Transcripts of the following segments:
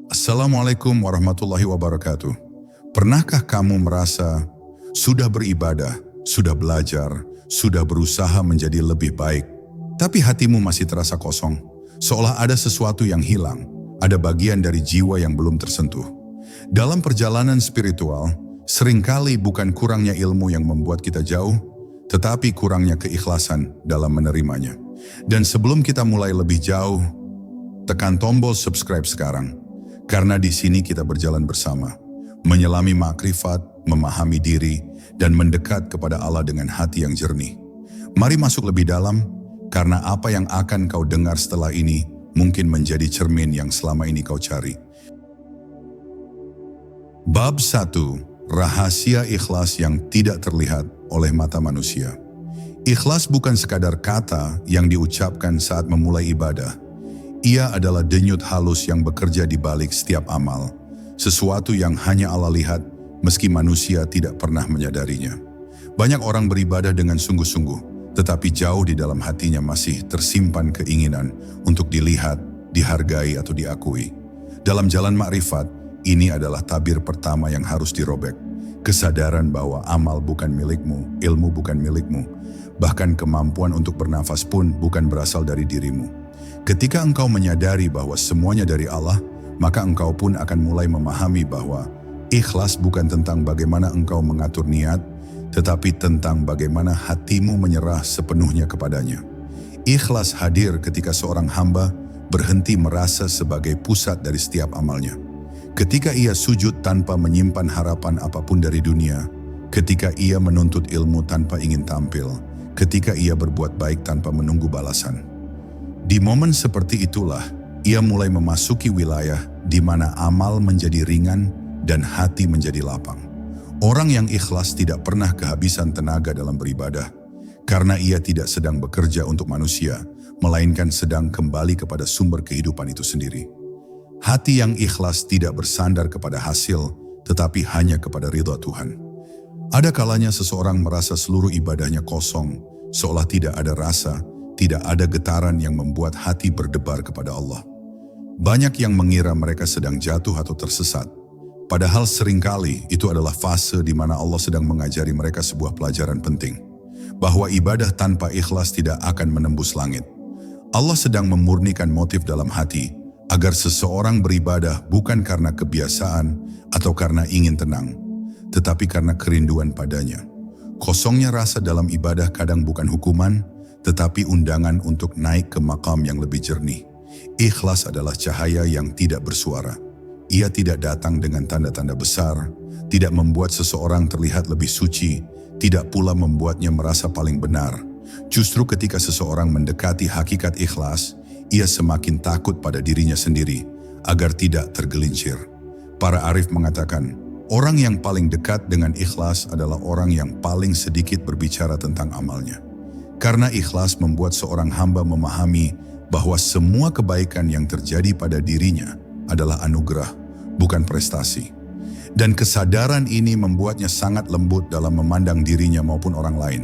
Assalamualaikum warahmatullahi wabarakatuh. Pernahkah kamu merasa sudah beribadah, sudah belajar, sudah berusaha menjadi lebih baik, tapi hatimu masih terasa kosong, seolah ada sesuatu yang hilang, ada bagian dari jiwa yang belum tersentuh? Dalam perjalanan spiritual, seringkali bukan kurangnya ilmu yang membuat kita jauh, tetapi kurangnya keikhlasan dalam menerimanya. Dan sebelum kita mulai lebih jauh, tekan tombol subscribe sekarang, karena di sini kita berjalan bersama, menyelami makrifat, memahami diri, dan mendekat kepada Allah dengan hati yang jernih. Mari masuk lebih dalam, karena apa yang akan kau dengar setelah ini mungkin menjadi cermin yang selama ini kau cari. Bab 1. Rahasia ikhlas yang tidak terlihat oleh mata manusia. Ikhlas bukan sekadar kata yang diucapkan saat memulai ibadah. Ia adalah denyut halus yang bekerja di balik setiap amal, sesuatu yang hanya Allah lihat meski manusia tidak pernah menyadarinya. Banyak orang beribadah dengan sungguh-sungguh, tetapi jauh di dalam hatinya masih tersimpan keinginan untuk dilihat, dihargai atau diakui. Dalam jalan makrifat, ini adalah tabir pertama yang harus dirobek. Kesadaran bahwa amal bukan milikmu, ilmu bukan milikmu, bahkan kemampuan untuk bernafas pun bukan berasal dari dirimu. Ketika engkau menyadari bahwa semuanya dari Allah, maka engkau pun akan mulai memahami bahwa ikhlas bukan tentang bagaimana engkau mengatur niat, tetapi tentang bagaimana hatimu menyerah sepenuhnya kepadanya. Ikhlas hadir ketika seorang hamba berhenti merasa sebagai pusat dari setiap amalnya. Ketika ia sujud tanpa menyimpan harapan apapun dari dunia, ketika ia menuntut ilmu tanpa ingin tampil, ketika ia berbuat baik tanpa menunggu balasan. Di momen seperti itulah, ia mulai memasuki wilayah di mana amal menjadi ringan dan hati menjadi lapang. Orang yang ikhlas tidak pernah kehabisan tenaga dalam beribadah, karena ia tidak sedang bekerja untuk manusia, melainkan sedang kembali kepada sumber kehidupan itu sendiri. Hati yang ikhlas tidak bersandar kepada hasil, tetapi hanya kepada ridha Tuhan. Ada kalanya seseorang merasa seluruh ibadahnya kosong, seolah tidak ada rasa, tidak ada getaran yang membuat hati berdebar kepada Allah. Banyak yang mengira mereka sedang jatuh atau tersesat, padahal seringkali itu adalah fase di mana Allah sedang mengajari mereka sebuah pelajaran penting, bahwa ibadah tanpa ikhlas tidak akan menembus langit. Allah sedang memurnikan motif dalam hati, agar seseorang beribadah bukan karena kebiasaan atau karena ingin tenang, tetapi karena kerinduan padanya. Kosongnya rasa dalam ibadah kadang bukan hukuman, tetapi undangan untuk naik ke makam yang lebih jernih. Ikhlas adalah cahaya yang tidak bersuara. Ia tidak datang dengan tanda-tanda besar, tidak membuat seseorang terlihat lebih suci, tidak pula membuatnya merasa paling benar. Justru ketika seseorang mendekati hakikat ikhlas, ia semakin takut pada dirinya sendiri, agar tidak tergelincir. Para arif mengatakan, orang yang paling dekat dengan ikhlas adalah orang yang paling sedikit berbicara tentang amalnya. Karena ikhlas membuat seorang hamba memahami bahwa semua kebaikan yang terjadi pada dirinya adalah anugerah, bukan prestasi. Dan kesadaran ini membuatnya sangat lembut dalam memandang dirinya maupun orang lain.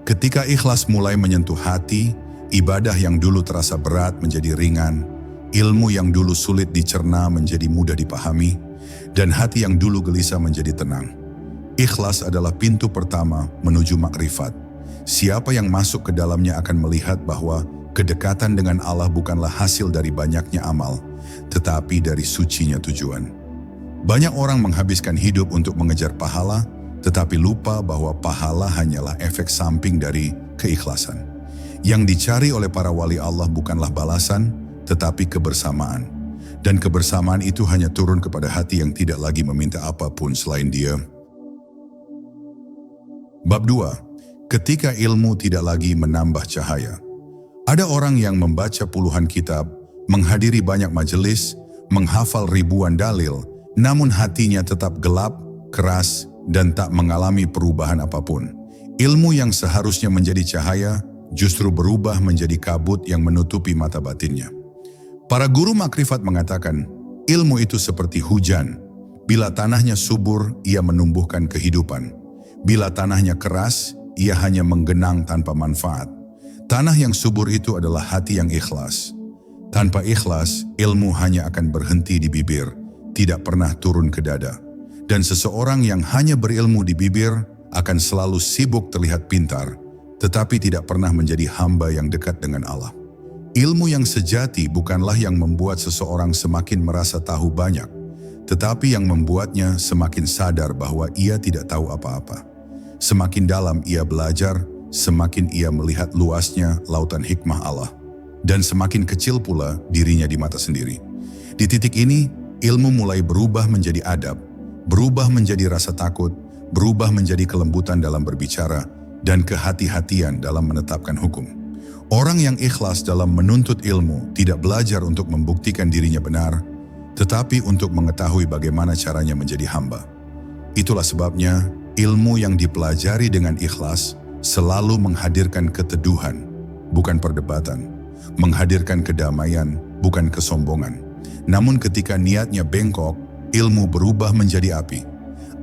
Ketika ikhlas mulai menyentuh hati, ibadah yang dulu terasa berat menjadi ringan, ilmu yang dulu sulit dicerna menjadi mudah dipahami, dan hati yang dulu gelisah menjadi tenang. Ikhlas adalah pintu pertama menuju makrifat. Siapa yang masuk ke dalamnya akan melihat bahwa kedekatan dengan Allah bukanlah hasil dari banyaknya amal, tetapi dari sucinya tujuan. Banyak orang menghabiskan hidup untuk mengejar pahala, tetapi lupa bahwa pahala hanyalah efek samping dari keikhlasan. Yang dicari oleh para wali Allah bukanlah balasan, tetapi kebersamaan. Dan kebersamaan itu hanya turun kepada hati yang tidak lagi meminta apapun selain Dia. Bab 2. Ketika ilmu tidak lagi menambah cahaya. Ada orang yang membaca puluhan kitab, menghadiri banyak majelis, menghafal ribuan dalil, namun hatinya tetap gelap, keras, dan tak mengalami perubahan apapun. Ilmu yang seharusnya menjadi cahaya, justru berubah menjadi kabut yang menutupi mata batinnya. Para guru makrifat mengatakan, ilmu itu seperti hujan. Bila tanahnya subur, ia menumbuhkan kehidupan. Bila tanahnya keras, ia hanya menggenang tanpa manfaat. Tanah yang subur itu adalah hati yang ikhlas. Tanpa ikhlas, ilmu hanya akan berhenti di bibir, tidak pernah turun ke dada. Dan seseorang yang hanya berilmu di bibir akan selalu sibuk terlihat pintar, tetapi tidak pernah menjadi hamba yang dekat dengan Allah. Ilmu yang sejati bukanlah yang membuat seseorang semakin merasa tahu banyak, tetapi yang membuatnya semakin sadar bahwa ia tidak tahu apa-apa. Semakin dalam ia belajar, semakin ia melihat luasnya lautan hikmah Allah. Dan semakin kecil pula dirinya di mata sendiri. Di titik ini, ilmu mulai berubah menjadi adab, berubah menjadi rasa takut, berubah menjadi kelembutan dalam berbicara, dan kehati-hatian dalam menetapkan hukum. Orang yang ikhlas dalam menuntut ilmu tidak belajar untuk membuktikan dirinya benar, tetapi untuk mengetahui bagaimana caranya menjadi hamba. Itulah sebabnya ilmu yang dipelajari dengan ikhlas selalu menghadirkan keteduhan, bukan perdebatan, menghadirkan kedamaian, bukan kesombongan. Namun ketika niatnya bengkok, ilmu berubah menjadi api.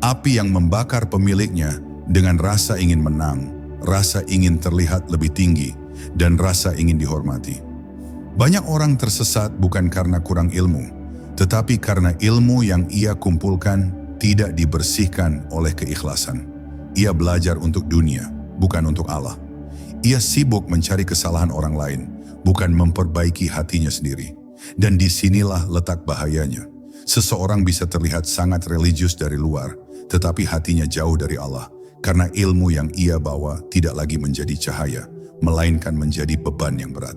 Api yang membakar pemiliknya dengan rasa ingin menang, rasa ingin terlihat lebih tinggi, dan rasa ingin dihormati. Banyak orang tersesat bukan karena kurang ilmu, tetapi karena ilmu yang ia kumpulkan tidak dibersihkan oleh keikhlasan. Ia belajar untuk dunia, bukan untuk Allah. Ia sibuk mencari kesalahan orang lain, bukan memperbaiki hatinya sendiri. Dan disinilah letak bahayanya. Seseorang bisa terlihat sangat religius dari luar, tetapi hatinya jauh dari Allah, karena ilmu yang ia bawa tidak lagi menjadi cahaya, melainkan menjadi beban yang berat.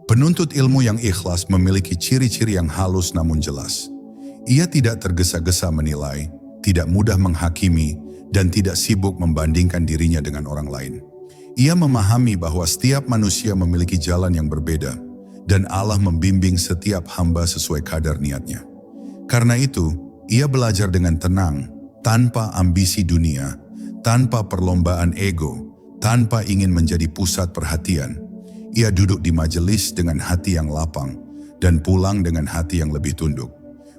Penuntut ilmu yang ikhlas memiliki ciri-ciri yang halus namun jelas. Ia tidak tergesa-gesa menilai, tidak mudah menghakimi, dan tidak sibuk membandingkan dirinya dengan orang lain. Ia memahami bahwa setiap manusia memiliki jalan yang berbeda, dan Allah membimbing setiap hamba sesuai kadar niatnya. Karena itu, ia belajar dengan tenang, tanpa ambisi dunia, tanpa perlombaan ego, tanpa ingin menjadi pusat perhatian. Ia duduk di majelis dengan hati yang lapang dan pulang dengan hati yang lebih tunduk.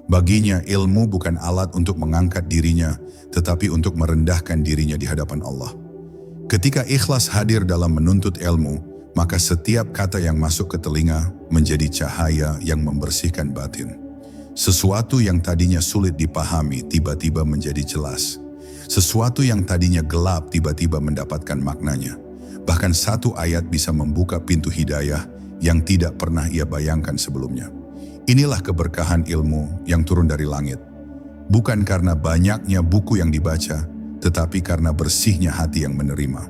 Baginya ilmu bukan alat untuk mengangkat dirinya, tetapi untuk merendahkan dirinya di hadapan Allah. Ketika ikhlas hadir dalam menuntut ilmu, maka setiap kata yang masuk ke telinga menjadi cahaya yang membersihkan batin. Sesuatu yang tadinya sulit dipahami tiba-tiba menjadi jelas. Sesuatu yang tadinya gelap tiba-tiba mendapatkan maknanya. Bahkan satu ayat bisa membuka pintu hidayah yang tidak pernah ia bayangkan sebelumnya. Inilah keberkahan ilmu yang turun dari langit. Bukan karena banyaknya buku yang dibaca, tetapi karena bersihnya hati yang menerima.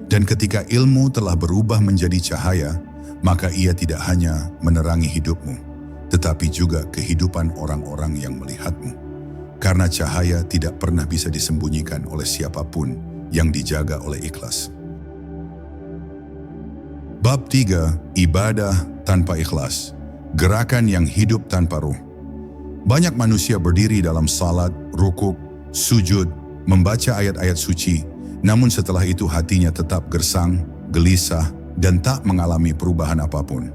Dan ketika ilmu telah berubah menjadi cahaya, maka ia tidak hanya menerangi hidupmu, tetapi juga kehidupan orang-orang yang melihatmu. Karena cahaya tidak pernah bisa disembunyikan oleh siapapun yang dijaga oleh ikhlas. Bab 3. Ibadah tanpa ikhlas. Gerakan yang hidup tanpa ruh. Banyak manusia berdiri dalam salat, rukuk, sujud, membaca ayat-ayat suci, namun setelah itu hatinya tetap gersang, gelisah, dan tak mengalami perubahan apapun.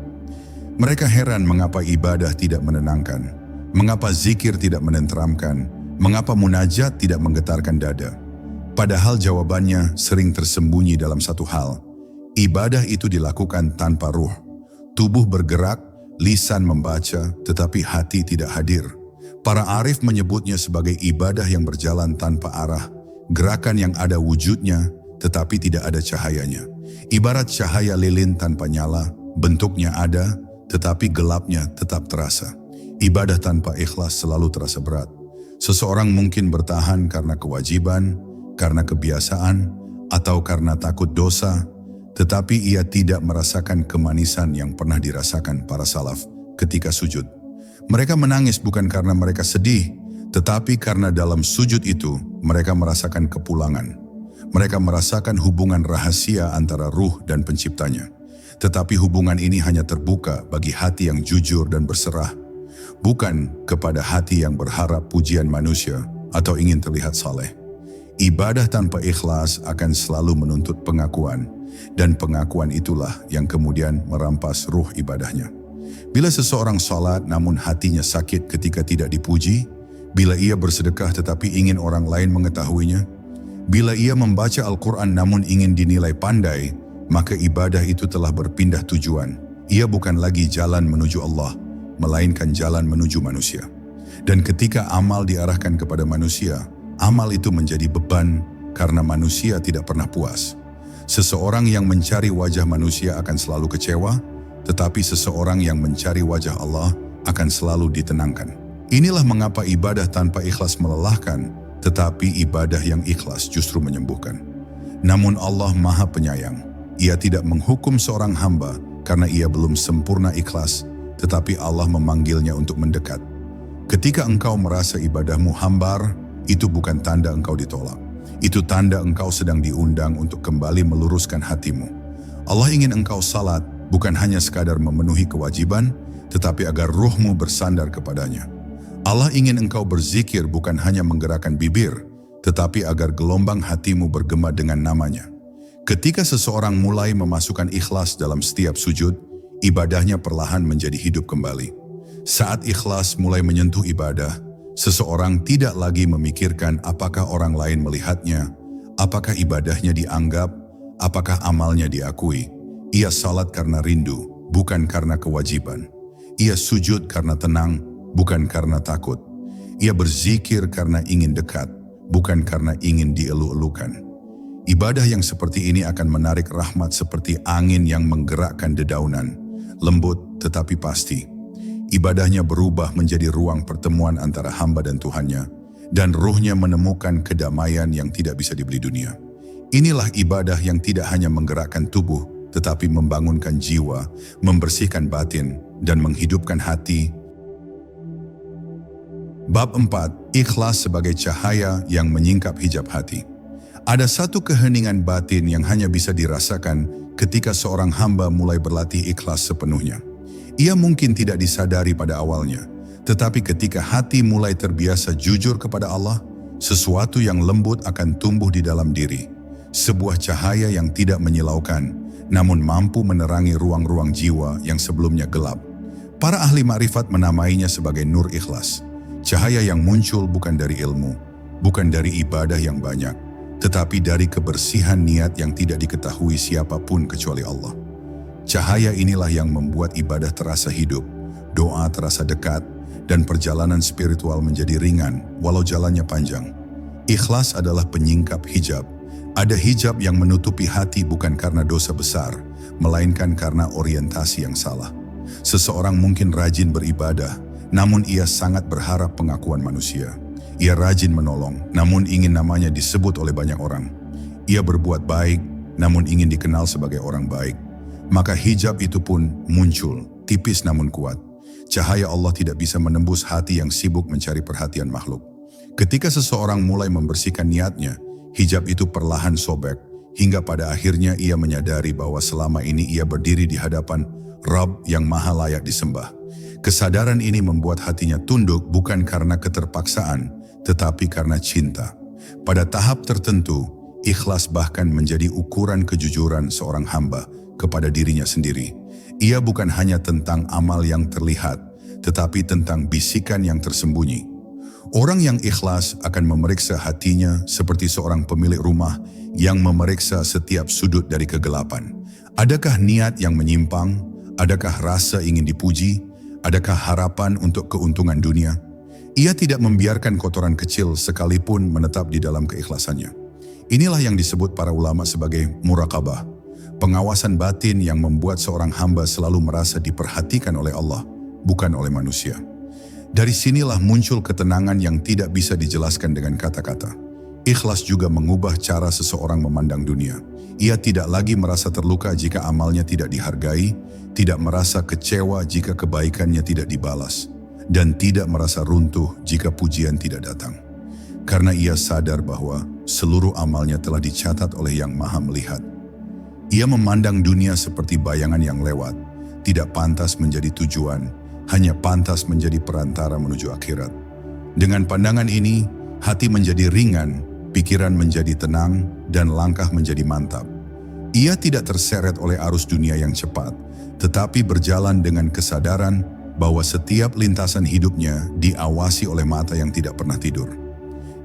Mereka heran mengapa ibadah tidak menenangkan, mengapa zikir tidak menenteramkan, mengapa munajat tidak menggetarkan dada. Padahal jawabannya sering tersembunyi dalam satu hal. Ibadah itu dilakukan tanpa ruh. Tubuh bergerak, lisan membaca, tetapi hati tidak hadir. Para arif menyebutnya sebagai ibadah yang berjalan tanpa arah, gerakan yang ada wujudnya, tetapi tidak ada cahayanya. Ibarat cahaya lilin tanpa nyala, bentuknya ada, tetapi gelapnya tetap terasa. Ibadah tanpa ikhlas selalu terasa berat. Seseorang mungkin bertahan karena kewajiban, karena kebiasaan, atau karena takut dosa, tetapi ia tidak merasakan kemanisan yang pernah dirasakan para salaf ketika sujud. Mereka menangis bukan karena mereka sedih, tetapi karena dalam sujud itu mereka merasakan kepulangan. Mereka merasakan hubungan rahasia antara ruh dan penciptanya. Tetapi hubungan ini hanya terbuka bagi hati yang jujur dan berserah, bukan kepada hati yang berharap pujian manusia atau ingin terlihat saleh. Ibadah tanpa ikhlas akan selalu menuntut pengakuan, dan pengakuan itulah yang kemudian merampas ruh ibadahnya. Bila seseorang salat namun hatinya sakit ketika tidak dipuji, bila ia bersedekah tetapi ingin orang lain mengetahuinya, bila ia membaca Al-Quran namun ingin dinilai pandai, maka ibadah itu telah berpindah tujuan. Ia bukan lagi jalan menuju Allah, melainkan jalan menuju manusia. Dan ketika amal diarahkan kepada manusia, amal itu menjadi beban karena manusia tidak pernah puas. Seseorang yang mencari wajah manusia akan selalu kecewa, tetapi seseorang yang mencari wajah Allah akan selalu ditenangkan. Inilah mengapa ibadah tanpa ikhlas melelahkan, tetapi ibadah yang ikhlas justru menyembuhkan. Namun Allah Maha Penyayang. Ia tidak menghukum seorang hamba karena ia belum sempurna ikhlas, tetapi Allah memanggilnya untuk mendekat. Ketika engkau merasa ibadahmu hambar, itu bukan tanda engkau ditolak. Itu tanda engkau sedang diundang untuk kembali meluruskan hatimu. Allah ingin engkau salat, bukan hanya sekadar memenuhi kewajiban, tetapi agar ruhmu bersandar kepadanya. Allah ingin engkau berzikir bukan hanya menggerakkan bibir, tetapi agar gelombang hatimu bergema dengan namanya. Ketika seseorang mulai memasukkan ikhlas dalam setiap sujud, ibadahnya perlahan menjadi hidup kembali. Saat ikhlas mulai menyentuh ibadah, seseorang tidak lagi memikirkan apakah orang lain melihatnya, apakah ibadahnya dianggap, apakah amalnya diakui. Ia salat karena rindu, bukan karena kewajiban. Ia sujud karena tenang, bukan karena takut. Ia berzikir karena ingin dekat, bukan karena ingin dielu-elukan. Ibadah yang seperti ini akan menarik rahmat seperti angin yang menggerakkan dedaunan, lembut tetapi pasti. Ibadahnya berubah menjadi ruang pertemuan antara hamba dan Tuhannya, dan ruhnya menemukan kedamaian yang tidak bisa dibeli dunia. Inilah ibadah yang tidak hanya menggerakkan tubuh, tetapi membangunkan jiwa, membersihkan batin, dan menghidupkan hati. Bab 4. Ikhlas sebagai cahaya yang menyingkap hijab hati. Ada satu keheningan batin yang hanya bisa dirasakan ketika seorang hamba mulai berlatih ikhlas sepenuhnya. Ia mungkin tidak disadari pada awalnya, tetapi ketika hati mulai terbiasa jujur kepada Allah, sesuatu yang lembut akan tumbuh di dalam diri. Sebuah cahaya yang tidak menyilaukan, namun mampu menerangi ruang-ruang jiwa yang sebelumnya gelap. Para ahli makrifat menamainya sebagai nur ikhlas. Cahaya yang muncul bukan dari ilmu, bukan dari ibadah yang banyak, tetapi dari kebersihan niat yang tidak diketahui siapapun kecuali Allah. Cahaya inilah yang membuat ibadah terasa hidup, doa terasa dekat, dan perjalanan spiritual menjadi ringan walau jalannya panjang. Ikhlas adalah penyingkap hijab. Ada hijab yang menutupi hati bukan karena dosa besar, melainkan karena orientasi yang salah. Seseorang mungkin rajin beribadah, namun ia sangat berharap pengakuan manusia. Ia rajin menolong, namun ingin namanya disebut oleh banyak orang. Ia berbuat baik, namun ingin dikenal sebagai orang baik. Maka hijab itu pun muncul, tipis namun kuat. Cahaya Allah tidak bisa menembus hati yang sibuk mencari perhatian makhluk. Ketika seseorang mulai membersihkan niatnya, hijab itu perlahan sobek, hingga pada akhirnya ia menyadari bahwa selama ini ia berdiri di hadapan Rabb yang maha layak disembah. Kesadaran ini membuat hatinya tunduk bukan karena keterpaksaan, tetapi karena cinta. Pada tahap tertentu, ikhlas bahkan menjadi ukuran kejujuran seorang hamba kepada dirinya sendiri. Ia bukan hanya tentang amal yang terlihat, tetapi tentang bisikan yang tersembunyi. Orang yang ikhlas akan memeriksa hatinya seperti seorang pemilik rumah yang memeriksa setiap sudut dari kegelapan. Adakah niat yang menyimpang? Adakah rasa ingin dipuji? Adakah harapan untuk keuntungan dunia? Ia tidak membiarkan kotoran kecil sekalipun menetap di dalam keikhlasannya. Inilah yang disebut para ulama sebagai muraqabah. Pengawasan batin yang membuat seorang hamba selalu merasa diperhatikan oleh Allah, bukan oleh manusia. Dari sinilah muncul ketenangan yang tidak bisa dijelaskan dengan kata-kata. Ikhlas juga mengubah cara seseorang memandang dunia. Ia tidak lagi merasa terluka jika amalnya tidak dihargai, tidak merasa kecewa jika kebaikannya tidak dibalas, dan tidak merasa runtuh jika pujian tidak datang. Karena ia sadar bahwa seluruh amalnya telah dicatat oleh Yang Maha Melihat. Ia memandang dunia seperti bayangan yang lewat, tidak pantas menjadi tujuan, hanya pantas menjadi perantara menuju akhirat. Dengan pandangan ini, hati menjadi ringan, pikiran menjadi tenang, dan langkah menjadi mantap. Ia tidak terseret oleh arus dunia yang cepat, tetapi berjalan dengan kesadaran bahwa setiap lintasan hidupnya diawasi oleh mata yang tidak pernah tidur.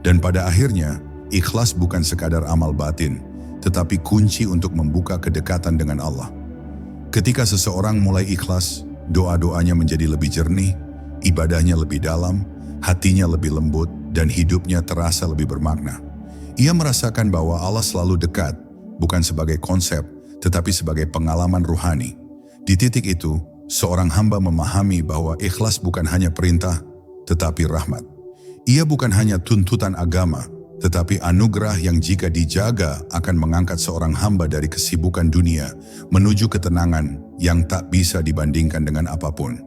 Dan pada akhirnya, ikhlas bukan sekadar amal batin, tetapi kunci untuk membuka kedekatan dengan Allah. Ketika seseorang mulai ikhlas, doa-doanya menjadi lebih jernih, ibadahnya lebih dalam, hatinya lebih lembut, dan hidupnya terasa lebih bermakna. Ia merasakan bahwa Allah selalu dekat, bukan sebagai konsep, tetapi sebagai pengalaman ruhani. Di titik itu, seorang hamba memahami bahwa ikhlas bukan hanya perintah, tetapi rahmat. Ia bukan hanya tuntutan agama, tetapi anugerah yang jika dijaga akan mengangkat seorang hamba dari kesibukan dunia menuju ketenangan yang tak bisa dibandingkan dengan apapun.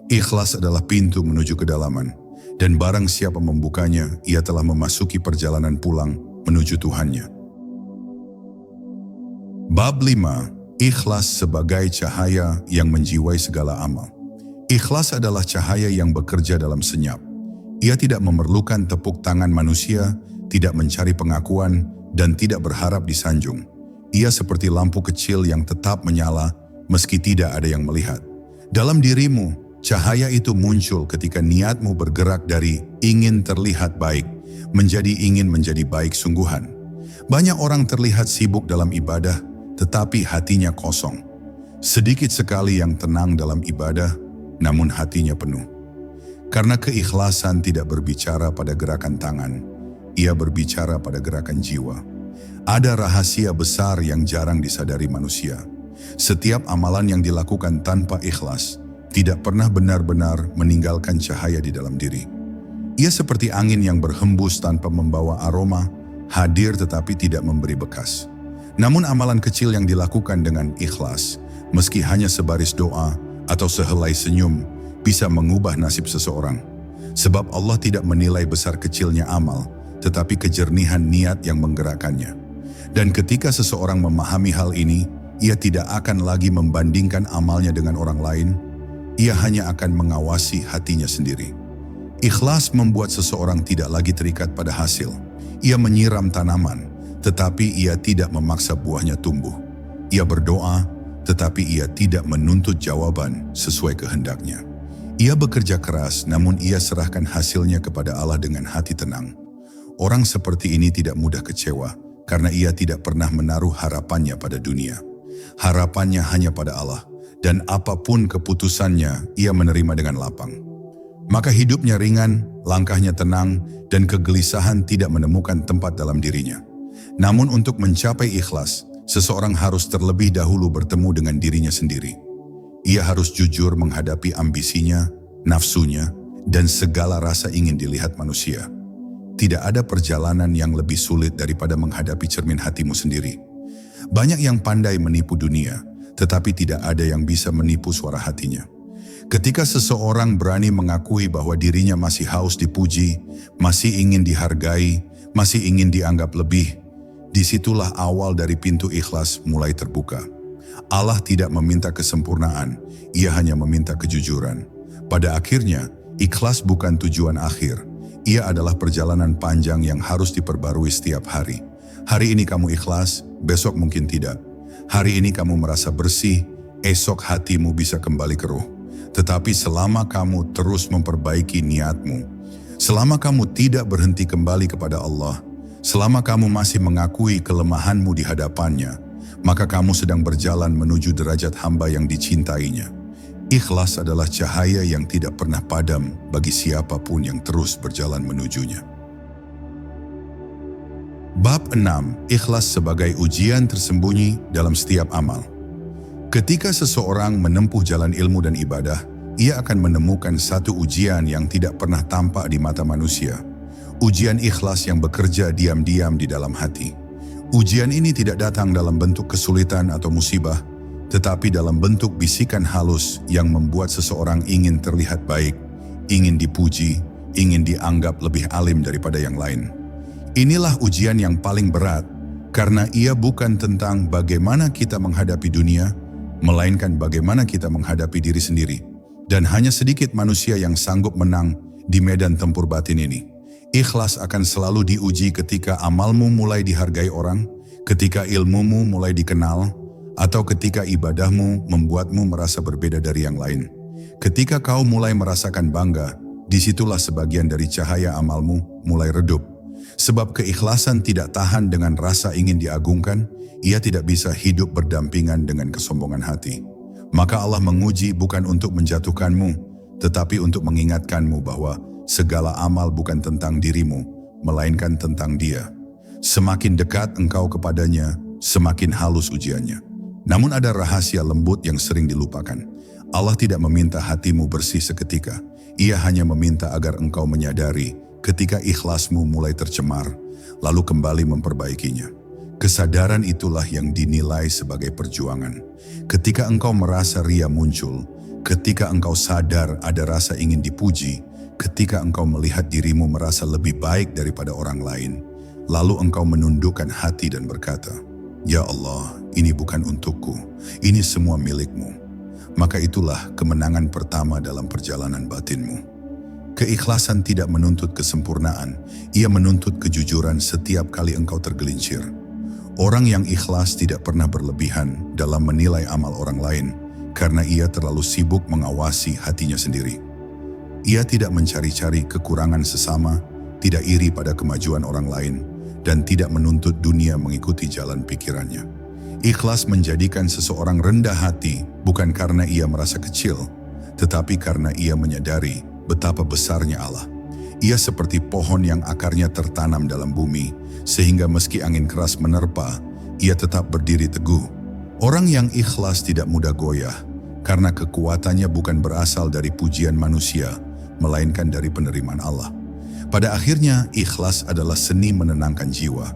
Ikhlas adalah pintu menuju kedalaman, dan barang siapa membukanya, ia telah memasuki perjalanan pulang menuju Tuhannya. Bab 5. Ikhlas sebagai cahaya yang menjiwai segala amal. Ikhlas adalah cahaya yang bekerja dalam senyap. Ia tidak memerlukan tepuk tangan manusia, tidak mencari pengakuan, dan tidak berharap disanjung. Ia seperti lampu kecil yang tetap menyala meski tidak ada yang melihat. Dalam dirimu, cahaya itu muncul ketika niatmu bergerak dari ingin terlihat baik menjadi ingin menjadi baik sungguhan. Banyak orang terlihat sibuk dalam ibadah, tetapi hatinya kosong. Sedikit sekali yang tenang dalam ibadah, namun hatinya penuh. Karena keikhlasan tidak berbicara pada gerakan tangan, ia berbicara pada gerakan jiwa. Ada rahasia besar yang jarang disadari manusia. Setiap amalan yang dilakukan tanpa ikhlas tidak pernah benar-benar meninggalkan cahaya di dalam diri. Ia seperti angin yang berhembus tanpa membawa aroma, hadir tetapi tidak memberi bekas. Namun amalan kecil yang dilakukan dengan ikhlas, meski hanya sebaris doa atau sehelai senyum, bisa mengubah nasib seseorang. Sebab Allah tidak menilai besar kecilnya amal, tetapi kejernihan niat yang menggerakkannya. Dan ketika seseorang memahami hal ini, ia tidak akan lagi membandingkan amalnya dengan orang lain, ia hanya akan mengawasi hatinya sendiri. Ikhlas membuat seseorang tidak lagi terikat pada hasil. Ia menyiram tanaman, tetapi ia tidak memaksa buahnya tumbuh. Ia berdoa, tetapi ia tidak menuntut jawaban sesuai kehendaknya. Ia bekerja keras, namun ia serahkan hasilnya kepada Allah dengan hati tenang. Orang seperti ini tidak mudah kecewa, karena ia tidak pernah menaruh harapannya pada dunia. Harapannya hanya pada Allah, dan apapun keputusannya, ia menerima dengan lapang. Maka hidupnya ringan, langkahnya tenang, dan kegelisahan tidak menemukan tempat dalam dirinya. Namun untuk mencapai ikhlas, seseorang harus terlebih dahulu bertemu dengan dirinya sendiri. Ia harus jujur menghadapi ambisinya, nafsunya, dan segala rasa ingin dilihat manusia. Tidak ada perjalanan yang lebih sulit daripada menghadapi cermin hatimu sendiri. Banyak yang pandai menipu dunia, tetapi tidak ada yang bisa menipu suara hatinya. Ketika seseorang berani mengakui bahwa dirinya masih haus dipuji, masih ingin dihargai, masih ingin dianggap lebih, disitulah awal dari pintu ikhlas mulai terbuka. Allah tidak meminta kesempurnaan, ia hanya meminta kejujuran. Pada akhirnya, ikhlas bukan tujuan akhir. Ia adalah perjalanan panjang yang harus diperbarui setiap hari. Hari ini kamu ikhlas, besok mungkin tidak. Hari ini kamu merasa bersih, esok hatimu bisa kembali keruh. Tetapi selama kamu terus memperbaiki niatmu, selama kamu tidak berhenti kembali kepada Allah, selama kamu masih mengakui kelemahanmu di hadapannya, maka kamu sedang berjalan menuju derajat hamba yang dicintainya. Ikhlas adalah cahaya yang tidak pernah padam bagi siapapun yang terus berjalan menujunya. Bab 6. Ikhlas sebagai ujian tersembunyi dalam setiap amal. Ketika seseorang menempuh jalan ilmu dan ibadah, ia akan menemukan satu ujian yang tidak pernah tampak di mata manusia. Ujian ikhlas yang bekerja diam-diam di dalam hati. Ujian ini tidak datang dalam bentuk kesulitan atau musibah, tetapi dalam bentuk bisikan halus yang membuat seseorang ingin terlihat baik, ingin dipuji, ingin dianggap lebih alim daripada yang lain. Inilah ujian yang paling berat, karena ia bukan tentang bagaimana kita menghadapi dunia, melainkan bagaimana kita menghadapi diri sendiri. Dan hanya sedikit manusia yang sanggup menang di medan tempur batin ini. Ikhlas akan selalu diuji ketika amalmu mulai dihargai orang, ketika ilmumu mulai dikenal, atau ketika ibadahmu membuatmu merasa berbeda dari yang lain. Ketika kau mulai merasakan bangga, disitulah sebagian dari cahaya amalmu mulai redup. Sebab keikhlasan tidak tahan dengan rasa ingin diagungkan, ia tidak bisa hidup berdampingan dengan kesombongan hati. Maka Allah menguji bukan untuk menjatuhkanmu, tetapi untuk mengingatkanmu bahwa segala amal bukan tentang dirimu, melainkan tentang Dia. Semakin dekat engkau kepadanya, semakin halus ujiannya. Namun ada rahasia lembut yang sering dilupakan. Allah tidak meminta hatimu bersih seketika. Ia hanya meminta agar engkau menyadari ketika ikhlasmu mulai tercemar, lalu kembali memperbaikinya. Kesadaran itulah yang dinilai sebagai perjuangan. Ketika engkau merasa ria muncul, ketika engkau sadar ada rasa ingin dipuji, ketika engkau melihat dirimu merasa lebih baik daripada orang lain, lalu engkau menundukkan hati dan berkata, "Ya Allah, ini bukan untukku, ini semua milikmu." Maka itulah kemenangan pertama dalam perjalanan batinmu. Keikhlasan tidak menuntut kesempurnaan, ia menuntut kejujuran setiap kali engkau tergelincir. Orang yang ikhlas tidak pernah berlebihan dalam menilai amal orang lain, karena ia terlalu sibuk mengawasi hatinya sendiri. Ia tidak mencari-cari kekurangan sesama, tidak iri pada kemajuan orang lain, dan tidak menuntut dunia mengikuti jalan pikirannya. Ikhlas menjadikan seseorang rendah hati bukan karena ia merasa kecil, tetapi karena ia menyadari betapa besarnya Allah. Ia seperti pohon yang akarnya tertanam dalam bumi, sehingga meski angin keras menerpa, ia tetap berdiri teguh. Orang yang ikhlas tidak mudah goyah, karena kekuatannya bukan berasal dari pujian manusia, melainkan dari penerimaan Allah. Pada akhirnya, ikhlas adalah seni menenangkan jiwa.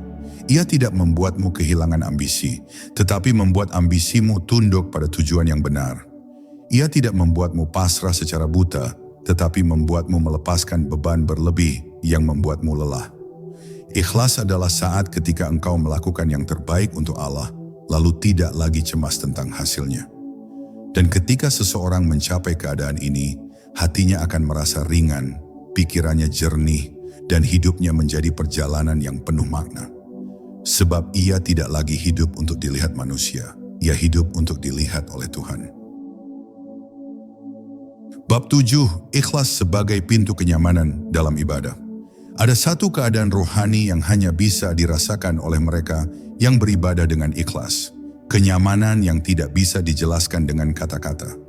Ia tidak membuatmu kehilangan ambisi, tetapi membuat ambisimu tunduk pada tujuan yang benar. Ia tidak membuatmu pasrah secara buta, tetapi membuatmu melepaskan beban berlebih yang membuatmu lelah. Ikhlas adalah saat ketika engkau melakukan yang terbaik untuk Allah, lalu tidak lagi cemas tentang hasilnya. Dan ketika seseorang mencapai keadaan ini, hatinya akan merasa ringan, pikirannya jernih, dan hidupnya menjadi perjalanan yang penuh makna. Sebab ia tidak lagi hidup untuk dilihat manusia, ia hidup untuk dilihat oleh Tuhan. Bab 7, ikhlas sebagai pintu kenyamanan dalam ibadah. Ada satu keadaan rohani yang hanya bisa dirasakan oleh mereka yang beribadah dengan ikhlas. Kenyamanan yang tidak bisa dijelaskan dengan kata-kata.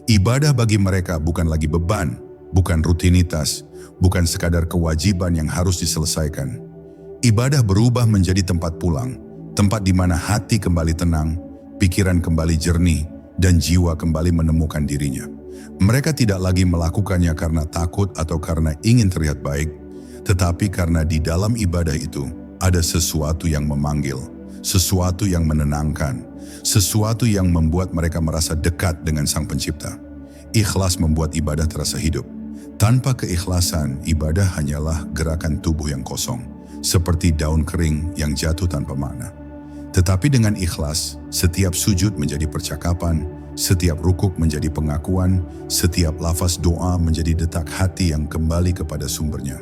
Ibadah bagi mereka bukan lagi beban, bukan rutinitas, bukan sekadar kewajiban yang harus diselesaikan. Ibadah berubah menjadi tempat pulang, tempat di mana hati kembali tenang, pikiran kembali jernih, dan jiwa kembali menemukan dirinya. Mereka tidak lagi melakukannya karena takut atau karena ingin terlihat baik, tetapi karena di dalam ibadah itu ada sesuatu yang memanggil, sesuatu yang menenangkan, sesuatu yang membuat mereka merasa dekat dengan Sang Pencipta. Ikhlas membuat ibadah terasa hidup. Tanpa keikhlasan, ibadah hanyalah gerakan tubuh yang kosong, seperti daun kering yang jatuh tanpa makna. Tetapi dengan ikhlas, setiap sujud menjadi percakapan, setiap rukuk menjadi pengakuan, setiap lafaz doa menjadi detak hati yang kembali kepada sumbernya.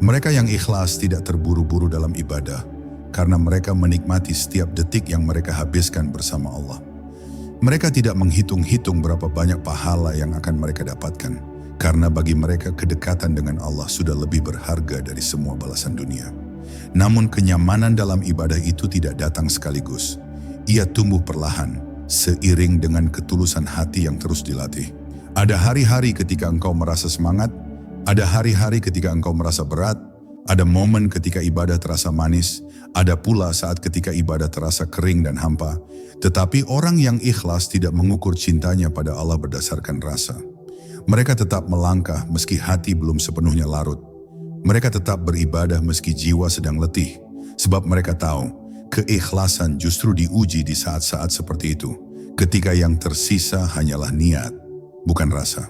Mereka yang ikhlas tidak terburu-buru dalam ibadah, karena mereka menikmati setiap detik yang mereka habiskan bersama Allah. Mereka tidak menghitung-hitung berapa banyak pahala yang akan mereka dapatkan, karena bagi mereka kedekatan dengan Allah sudah lebih berharga dari semua balasan dunia. Namun kenyamanan dalam ibadah itu tidak datang sekaligus. Ia tumbuh perlahan, seiring dengan ketulusan hati yang terus dilatih. Ada hari-hari ketika engkau merasa semangat, ada hari-hari ketika engkau merasa berat, ada momen ketika ibadah terasa manis, ada pula saat ketika ibadah terasa kering dan hampa. Tetapi orang yang ikhlas tidak mengukur cintanya pada Allah berdasarkan rasa. Mereka tetap melangkah meski hati belum sepenuhnya larut. Mereka tetap beribadah meski jiwa sedang letih, sebab mereka tahu keikhlasan justru diuji di saat-saat seperti itu, ketika yang tersisa hanyalah niat, bukan rasa.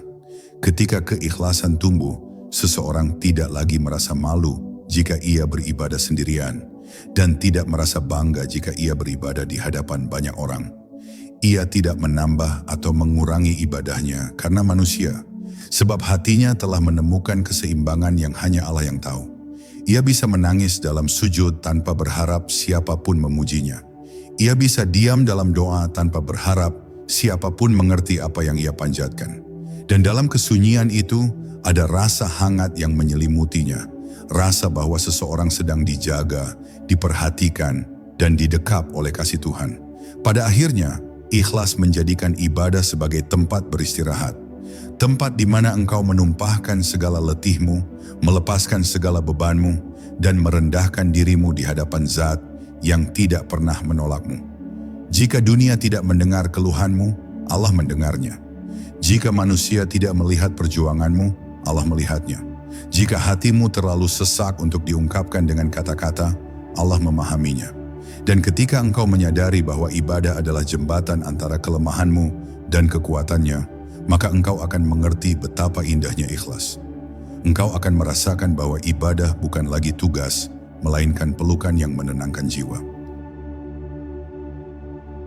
Ketika keikhlasan tumbuh, seseorang tidak lagi merasa malu jika ia beribadah sendirian, dan tidak merasa bangga jika ia beribadah di hadapan banyak orang. Ia tidak menambah atau mengurangi ibadahnya karena manusia, sebab hatinya telah menemukan keseimbangan yang hanya Allah yang tahu. Ia bisa menangis dalam sujud tanpa berharap siapapun memujinya. Ia bisa diam dalam doa tanpa berharap siapapun mengerti apa yang ia panjatkan. Dan dalam kesunyian itu ada rasa hangat yang menyelimutinya. Rasa bahwa seseorang sedang dijaga, diperhatikan, dan didekap oleh kasih Tuhan. Pada akhirnya, Ikhlas menjadikan ibadah sebagai tempat beristirahat, tempat di mana engkau menumpahkan segala letihmu, melepaskan segala bebanmu, dan merendahkan dirimu di hadapan Zat yang tidak pernah menolakmu. Jika dunia tidak mendengar keluhanmu, Allah mendengarnya. Jika manusia tidak melihat perjuanganmu, Allah melihatnya. Jika hatimu terlalu sesak untuk diungkapkan dengan kata-kata, Allah memahaminya. Dan ketika engkau menyadari bahwa ibadah adalah jembatan antara kelemahanmu dan kekuatannya, maka engkau akan mengerti betapa indahnya ikhlas. Engkau akan merasakan bahwa ibadah bukan lagi tugas, melainkan pelukan yang menenangkan jiwa.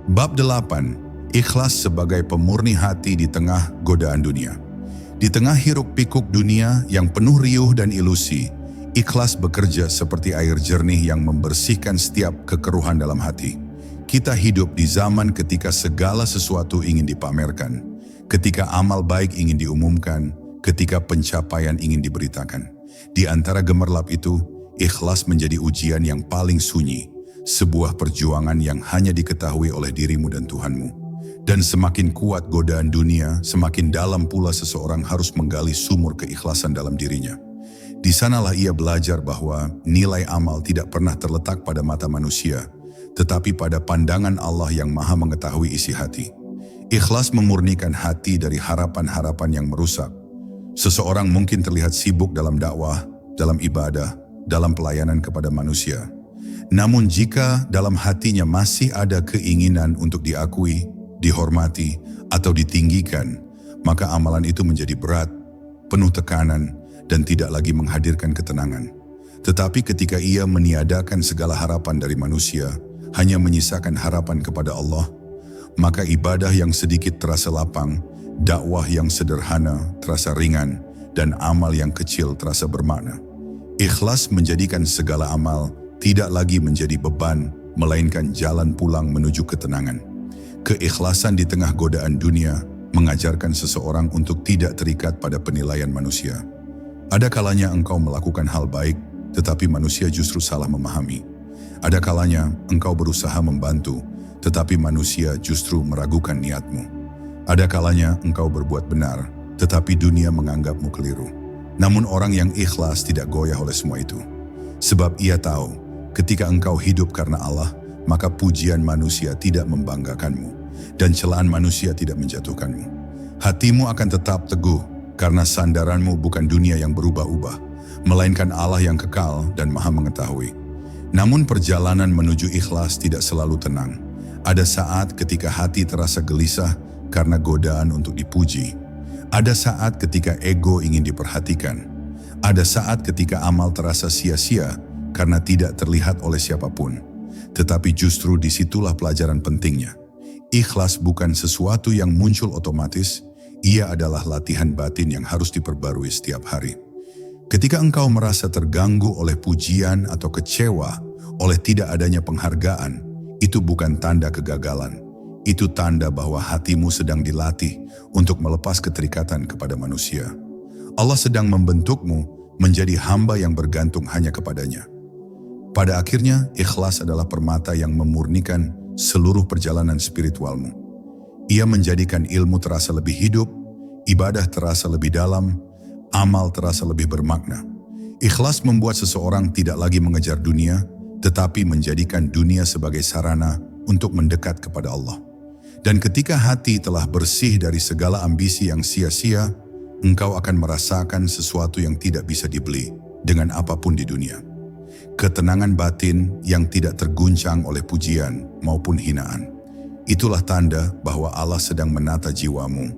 Bab 8. Ikhlas sebagai pemurni hati di tengah godaan dunia. Di tengah hiruk-pikuk dunia yang penuh riuh dan ilusi, ikhlas bekerja seperti air jernih yang membersihkan setiap kekeruhan dalam hati. Kita hidup di zaman ketika segala sesuatu ingin dipamerkan, ketika amal baik ingin diumumkan, ketika pencapaian ingin diberitakan. Di antara gemerlap itu, ikhlas menjadi ujian yang paling sunyi, sebuah perjuangan yang hanya diketahui oleh dirimu dan Tuhanmu. Dan semakin kuat godaan dunia, semakin dalam pula seseorang harus menggali sumur keikhlasan dalam dirinya. Di sanalah ia belajar bahwa nilai amal tidak pernah terletak pada mata manusia, tetapi pada pandangan Allah yang Maha mengetahui isi hati. Ikhlas memurnikan hati dari harapan-harapan yang merusak. Seseorang mungkin terlihat sibuk dalam dakwah, dalam ibadah, dalam pelayanan kepada manusia. Namun jika dalam hatinya masih ada keinginan untuk diakui, dihormati, atau ditinggikan, maka amalan itu menjadi berat, penuh tekanan, dan tidak lagi menghadirkan ketenangan. Tetapi ketika ia meniadakan segala harapan dari manusia, hanya menyisakan harapan kepada Allah, maka ibadah yang sedikit terasa lapang, dakwah yang sederhana terasa ringan, dan amal yang kecil terasa bermakna. Ikhlas menjadikan segala amal tidak lagi menjadi beban, melainkan jalan pulang menuju ketenangan. Keikhlasan di tengah godaan dunia mengajarkan seseorang untuk tidak terikat pada penilaian manusia. Ada kalanya engkau melakukan hal baik, tetapi manusia justru salah memahami. Ada kalanya engkau berusaha membantu, tetapi manusia justru meragukan niatmu. Ada kalanya engkau berbuat benar, tetapi dunia menganggapmu keliru. Namun orang yang ikhlas tidak goyah oleh semua itu. Sebab ia tahu, ketika engkau hidup karena Allah, maka pujian manusia tidak membanggakanmu, dan celaan manusia tidak menjatuhkanmu. Hatimu akan tetap teguh, karena sandaranmu bukan dunia yang berubah-ubah, melainkan Allah yang kekal dan Maha mengetahui. Namun perjalanan menuju ikhlas tidak selalu tenang. Ada saat ketika hati terasa gelisah karena godaan untuk dipuji. Ada saat ketika ego ingin diperhatikan. Ada saat ketika amal terasa sia-sia karena tidak terlihat oleh siapapun. Tetapi justru disitulah pelajaran pentingnya. Ikhlas bukan sesuatu yang muncul otomatis, ia adalah latihan batin yang harus diperbarui setiap hari. Ketika engkau merasa terganggu oleh pujian atau kecewa oleh tidak adanya penghargaan, itu bukan tanda kegagalan. Itu tanda bahwa hatimu sedang dilatih untuk melepas keterikatan kepada manusia. Allah sedang membentukmu menjadi hamba yang bergantung hanya kepadanya. Pada akhirnya, ikhlas adalah permata yang memurnikan seluruh perjalanan spiritualmu. Ia menjadikan ilmu terasa lebih hidup, ibadah terasa lebih dalam, amal terasa lebih bermakna. Ikhlas membuat seseorang tidak lagi mengejar dunia, tetapi menjadikan dunia sebagai sarana untuk mendekat kepada Allah. Dan ketika hati telah bersih dari segala ambisi yang sia-sia, engkau akan merasakan sesuatu yang tidak bisa dibeli dengan apapun di dunia. Ketenangan batin yang tidak terguncang oleh pujian maupun hinaan. Itulah tanda bahwa Allah sedang menata jiwamu,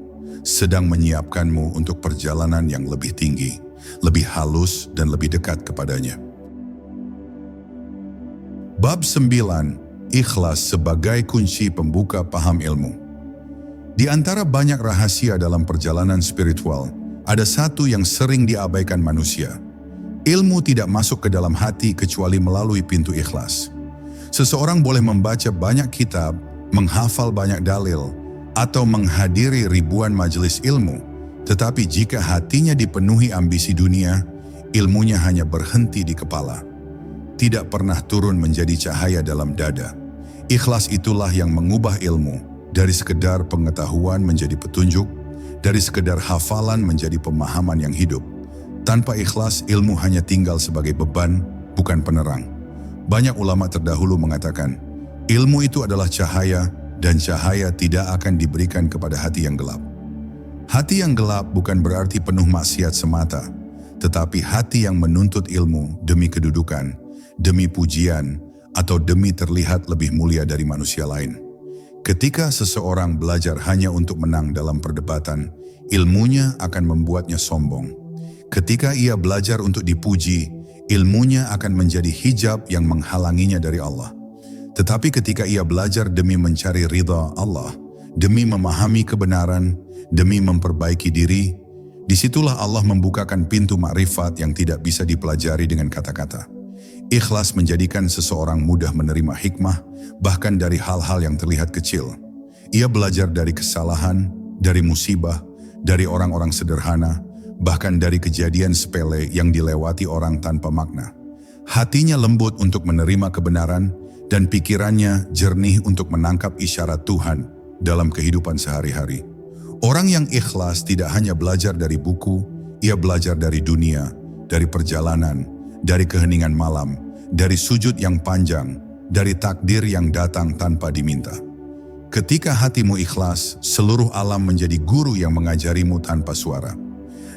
sedang menyiapkanmu untuk perjalanan yang lebih tinggi, lebih halus dan lebih dekat kepadanya. Bab 9. Ikhlas sebagai kunci pembuka paham ilmu. Di antara banyak rahasia dalam perjalanan spiritual, ada satu yang sering diabaikan manusia. Ilmu tidak masuk ke dalam hati kecuali melalui pintu ikhlas. Seseorang boleh membaca banyak kitab, menghafal banyak dalil, atau menghadiri ribuan majelis ilmu, tetapi jika hatinya dipenuhi ambisi dunia, ilmunya hanya berhenti di kepala. Tidak pernah turun menjadi cahaya dalam dada. Ikhlas itulah yang mengubah ilmu dari sekedar pengetahuan menjadi petunjuk, dari sekedar hafalan menjadi pemahaman yang hidup. Tanpa ikhlas, ilmu hanya tinggal sebagai beban, bukan penerang. Banyak ulama terdahulu mengatakan, ilmu itu adalah cahaya dan cahaya tidak akan diberikan kepada hati yang gelap. Hati yang gelap bukan berarti penuh maksiat semata, tetapi hati yang menuntut ilmu demi kedudukan, demi pujian, atau demi terlihat lebih mulia dari manusia lain. Ketika seseorang belajar hanya untuk menang dalam perdebatan, ilmunya akan membuatnya sombong. Ketika ia belajar untuk dipuji, ilmunya akan menjadi hijab yang menghalanginya dari Allah. Tetapi ketika ia belajar demi mencari ridha Allah, demi memahami kebenaran, demi memperbaiki diri, disitulah Allah membukakan pintu makrifat yang tidak bisa dipelajari dengan kata-kata. Ikhlas menjadikan seseorang mudah menerima hikmah, bahkan dari hal-hal yang terlihat kecil. Ia belajar dari kesalahan, dari musibah, dari orang-orang sederhana, bahkan dari kejadian sepele yang dilewati orang tanpa makna. Hatinya lembut untuk menerima kebenaran, dan pikirannya jernih untuk menangkap isyarat Tuhan dalam kehidupan sehari-hari. Orang yang ikhlas tidak hanya belajar dari buku, ia belajar dari dunia, dari perjalanan, dari keheningan malam, dari sujud yang panjang, dari takdir yang datang tanpa diminta. Ketika hatimu ikhlas, seluruh alam menjadi guru yang mengajarimu tanpa suara.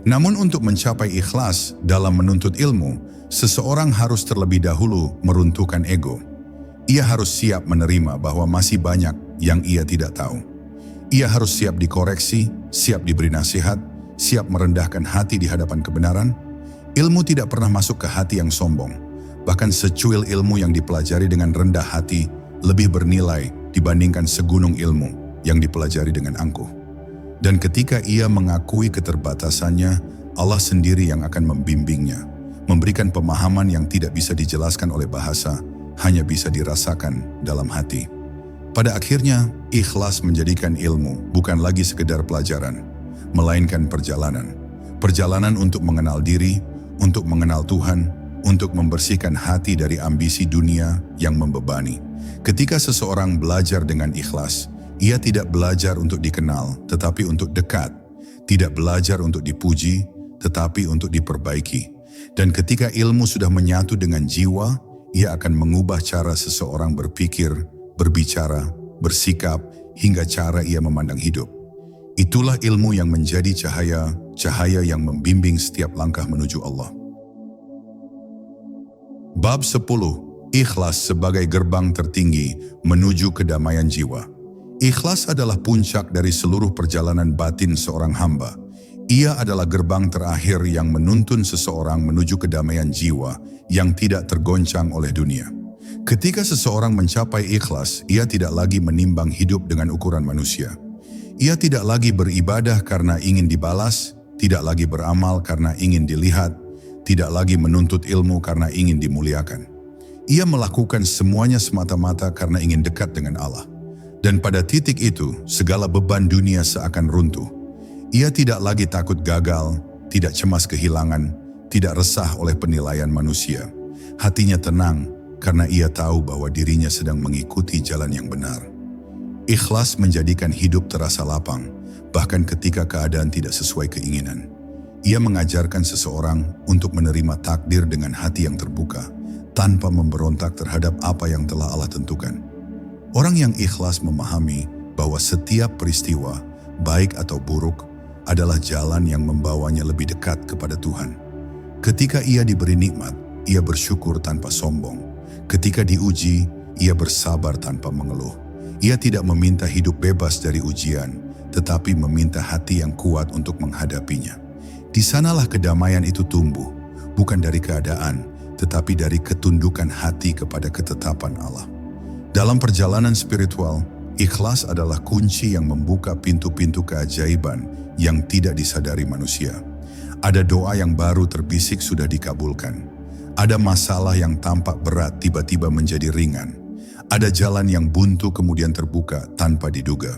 Namun untuk mencapai ikhlas dalam menuntut ilmu, seseorang harus terlebih dahulu meruntuhkan ego. Ia harus siap menerima bahwa masih banyak yang ia tidak tahu. Ia harus siap dikoreksi, siap diberi nasihat, siap merendahkan hati di hadapan kebenaran. Ilmu tidak pernah masuk ke hati yang sombong. Bahkan secuil ilmu yang dipelajari dengan rendah hati lebih bernilai dibandingkan segunung ilmu yang dipelajari dengan angkuh. Dan ketika ia mengakui keterbatasannya, Allah sendiri yang akan membimbingnya, memberikan pemahaman yang tidak bisa dijelaskan oleh bahasa, hanya bisa dirasakan dalam hati. Pada akhirnya, ikhlas menjadikan ilmu bukan lagi sekedar pelajaran, melainkan perjalanan. Perjalanan untuk mengenal diri, untuk mengenal Tuhan, untuk membersihkan hati dari ambisi dunia yang membebani. Ketika seseorang belajar dengan ikhlas, ia tidak belajar untuk dikenal, tetapi untuk dekat. Tidak belajar untuk dipuji, tetapi untuk diperbaiki. Dan ketika ilmu sudah menyatu dengan jiwa, ia akan mengubah cara seseorang berpikir, berbicara, bersikap, hingga cara ia memandang hidup. Itulah ilmu yang menjadi cahaya yang membimbing setiap langkah menuju Allah. Bab 10. Ikhlas sebagai gerbang tertinggi menuju kedamaian jiwa. Ikhlas adalah puncak dari seluruh perjalanan batin seorang hamba. Ia adalah gerbang terakhir yang menuntun seseorang menuju kedamaian jiwa yang tidak tergoncang oleh dunia. Ketika seseorang mencapai ikhlas, ia tidak lagi menimbang hidup dengan ukuran manusia. Ia tidak lagi beribadah karena ingin dibalas, tidak lagi beramal karena ingin dilihat, tidak lagi menuntut ilmu karena ingin dimuliakan. Ia melakukan semuanya semata-mata karena ingin dekat dengan Allah. Dan pada titik itu, segala beban dunia seakan runtuh. Ia tidak lagi takut gagal, tidak cemas kehilangan, tidak resah oleh penilaian manusia. Hatinya tenang karena ia tahu bahwa dirinya sedang mengikuti jalan yang benar. Ikhlas menjadikan hidup terasa lapang, bahkan ketika keadaan tidak sesuai keinginan. Ia mengajarkan seseorang untuk menerima takdir dengan hati yang terbuka, tanpa memberontak terhadap apa yang telah Allah tentukan. Orang yang ikhlas memahami bahwa setiap peristiwa, baik atau buruk, adalah jalan yang membawanya lebih dekat kepada Tuhan. Ketika ia diberi nikmat, ia bersyukur tanpa sombong. Ketika diuji, ia bersabar tanpa mengeluh. Ia tidak meminta hidup bebas dari ujian, tetapi meminta hati yang kuat untuk menghadapinya. Di sanalah kedamaian itu tumbuh, bukan dari keadaan, tetapi dari ketundukan hati kepada ketetapan Allah. Dalam perjalanan spiritual, ikhlas adalah kunci yang membuka pintu-pintu keajaiban yang tidak disadari manusia. Ada doa yang baru terbisik sudah dikabulkan. Ada masalah yang tampak berat tiba-tiba menjadi ringan. Ada jalan yang buntu kemudian terbuka tanpa diduga.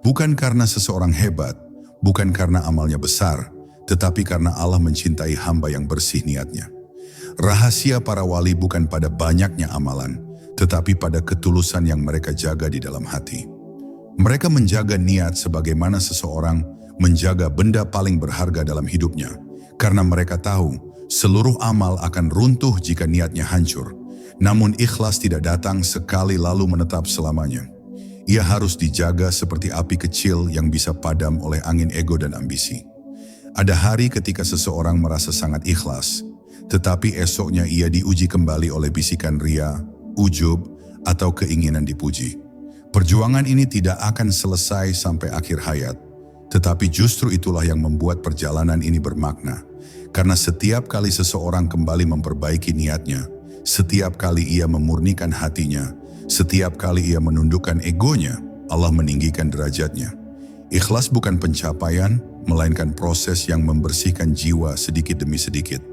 Bukan karena seseorang hebat, bukan karena amalnya besar, tetapi karena Allah mencintai hamba yang bersih niatnya. Rahasia para wali bukan pada banyaknya amalan, tetapi pada ketulusan yang mereka jaga di dalam hati. Mereka menjaga niat sebagaimana seseorang menjaga benda paling berharga dalam hidupnya, karena mereka tahu seluruh amal akan runtuh jika niatnya hancur. Namun ikhlas tidak datang sekali lalu menetap selamanya. Ia harus dijaga seperti api kecil yang bisa padam oleh angin ego dan ambisi. Ada hari ketika seseorang merasa sangat ikhlas, tetapi esoknya ia diuji kembali oleh bisikan ria, ujub, atau keinginan dipuji. Perjuangan ini tidak akan selesai sampai akhir hayat, tetapi justru itulah yang membuat perjalanan ini bermakna. Karena setiap kali seseorang kembali memperbaiki niatnya, setiap kali ia memurnikan hatinya, setiap kali ia menundukkan egonya, Allah meninggikan derajatnya. Ikhlas bukan pencapaian, melainkan proses yang membersihkan jiwa sedikit demi sedikit.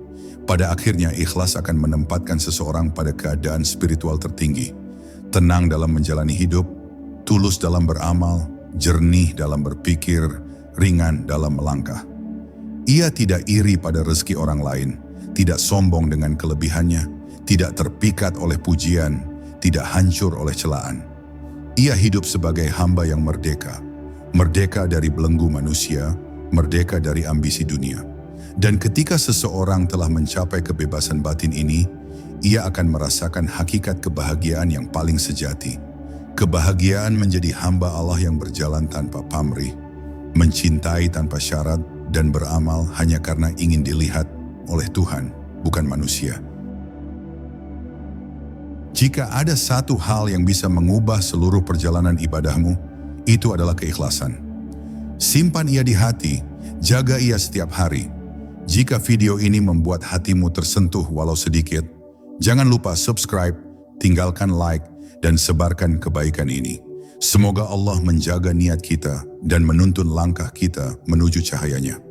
Pada akhirnya ikhlas akan menempatkan seseorang pada keadaan spiritual tertinggi, tenang dalam menjalani hidup, tulus dalam beramal, jernih dalam berpikir, ringan dalam melangkah. Ia tidak iri pada rezeki orang lain, tidak sombong dengan kelebihannya, tidak terpikat oleh pujian, tidak hancur oleh celaan. Ia hidup sebagai hamba yang merdeka, merdeka dari belenggu manusia, merdeka dari ambisi dunia. Dan ketika seseorang telah mencapai kebebasan batin ini, ia akan merasakan hakikat kebahagiaan yang paling sejati. Kebahagiaan menjadi hamba Allah yang berjalan tanpa pamrih, mencintai tanpa syarat, dan beramal hanya karena ingin dilihat oleh Tuhan, bukan manusia. Jika ada satu hal yang bisa mengubah seluruh perjalanan ibadahmu, itu adalah keikhlasan. Simpan ia di hati, jaga ia setiap hari. Jika video ini membuat hatimu tersentuh walau sedikit, jangan lupa subscribe, tinggalkan like, dan sebarkan kebaikan ini. Semoga Allah menjaga niat kita dan menuntun langkah kita menuju cahayanya.